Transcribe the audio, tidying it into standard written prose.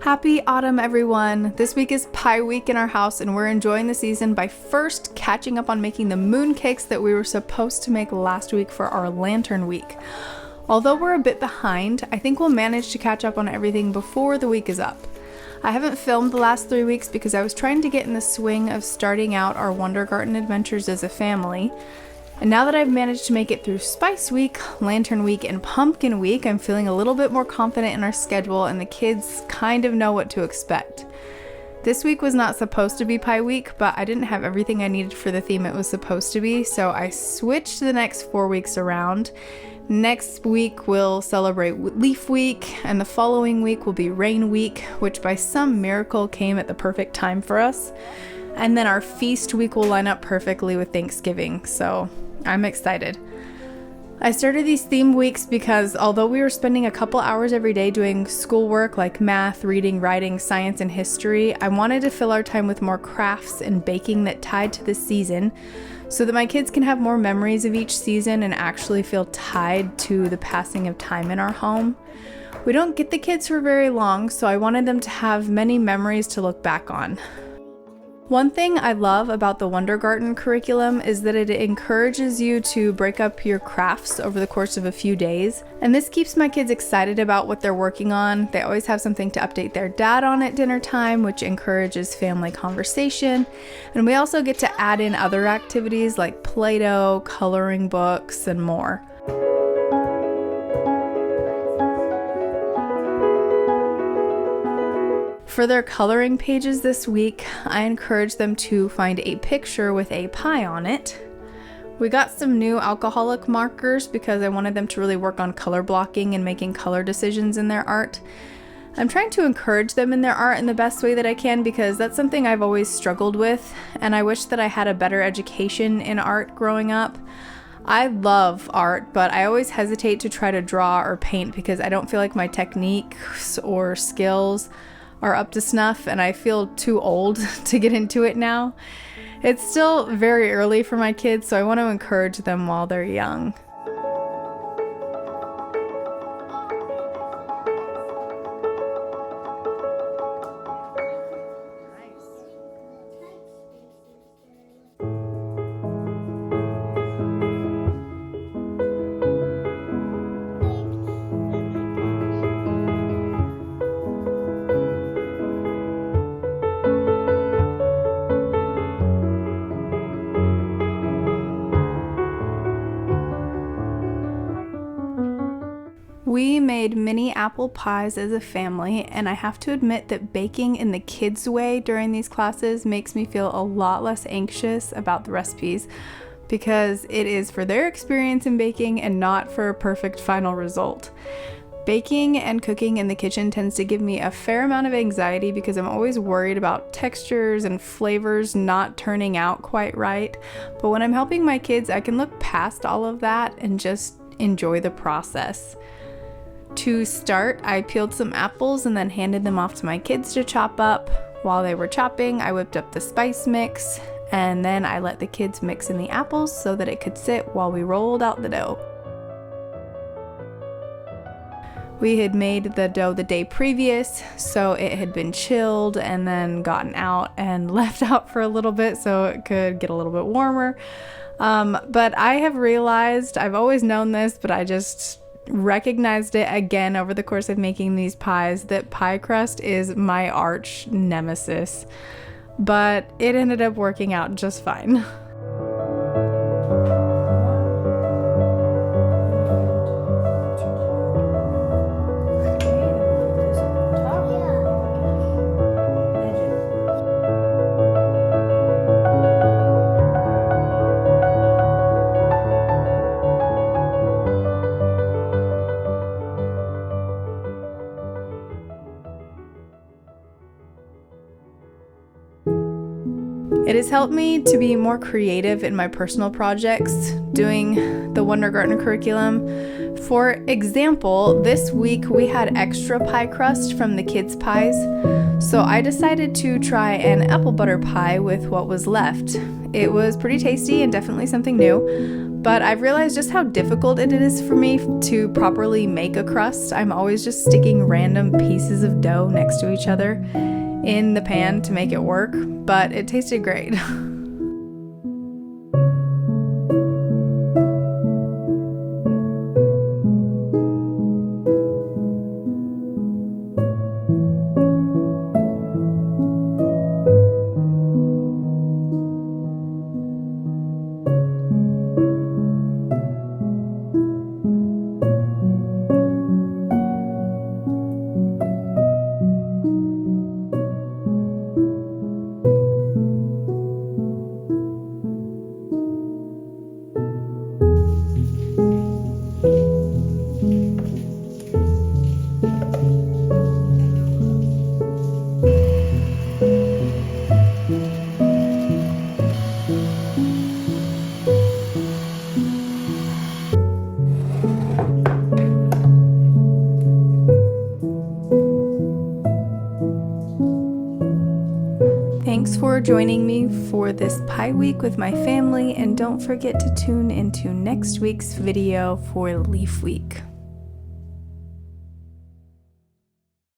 Happy autumn, everyone! This week is pie week in our house and we're enjoying the season by first catching up on making the moon cakes that we were supposed to make last week for our lantern week. Although we're a bit behind, I think we'll manage to catch up on everything before the week is up. I haven't filmed the last 3 weeks because I was trying to get in the swing of starting out our Wonder Garden adventures as a family. And now that I've managed to make it through Spice Week, Lantern Week, and Pumpkin Week, I'm feeling a little bit more confident in our schedule and the kids kind of know what to expect. This week was not supposed to be Pie Week, but I didn't have everything I needed for the theme it was supposed to be, so I switched the next 4 weeks around. Next week we'll celebrate Leaf Week, and the following week will be Rain Week, which by some miracle came at the perfect time for us. And then our Feast Week will line up perfectly with Thanksgiving, so I'm excited. I started these theme weeks because although we were spending a couple hours every day doing schoolwork like math, reading, writing, science, and history, I wanted to fill our time with more crafts and baking that tied to the season so that my kids can have more memories of each season and actually feel tied to the passing of time in our home. We don't get the kids for very long, so I wanted them to have many memories to look back on. One thing I love about the Wonder Garden curriculum is that it encourages you to break up your crafts over the course of a few days, and this keeps my kids excited about what they're working on. They always have something to update their dad on at dinner time, which encourages family conversation, and we also get to add in other activities like Play-Doh, coloring books, and more. For their coloring pages this week, I encouraged them to find a picture with a pie on it. We got some new alcoholic markers because I wanted them to really work on color blocking and making color decisions in their art. I'm trying to encourage them in their art in the best way that I can because that's something I've always struggled with, and I wish that I had a better education in art growing up. I love art, but I always hesitate to try to draw or paint because I don't feel like my techniques or skills are up to snuff, and I feel too old to get into it now. It's still very early for my kids, so I want to encourage them while they're young. We made mini apple pies as a family, and I have to admit that baking in the kids' way during these classes makes me feel a lot less anxious about the recipes because it is for their experience in baking and not for a perfect final result. Baking and cooking in the kitchen tends to give me a fair amount of anxiety because I'm always worried about textures and flavors not turning out quite right. But when I'm helping my kids, I can look past all of that and just enjoy the process. To start, I peeled some apples and then handed them off to my kids to chop up. While they were chopping, I whipped up the spice mix, and then I let the kids mix in the apples so that it could sit while we rolled out the dough. We had made the dough the day previous, so it had been chilled and then gotten out and left out for a little bit so it could get a little bit warmer. But I have realized, I've always known this, but I just recognized it again over the course of making these pies, that pie crust is my arch nemesis. But it ended up working out just fine. It has helped me to be more creative in my personal projects, doing the Wonder Garden curriculum. For example, this week we had extra pie crust from the kids' pies, so I decided to try an apple butter pie with what was left. It was pretty tasty and definitely something new, but I've realized just how difficult it is for me to properly make a crust. I'm always just sticking random pieces of dough next to each other in the pan to make it work, but it tasted great. Thanks for joining me for this pie week with my family, and don't forget to tune into next week's video for leaf week.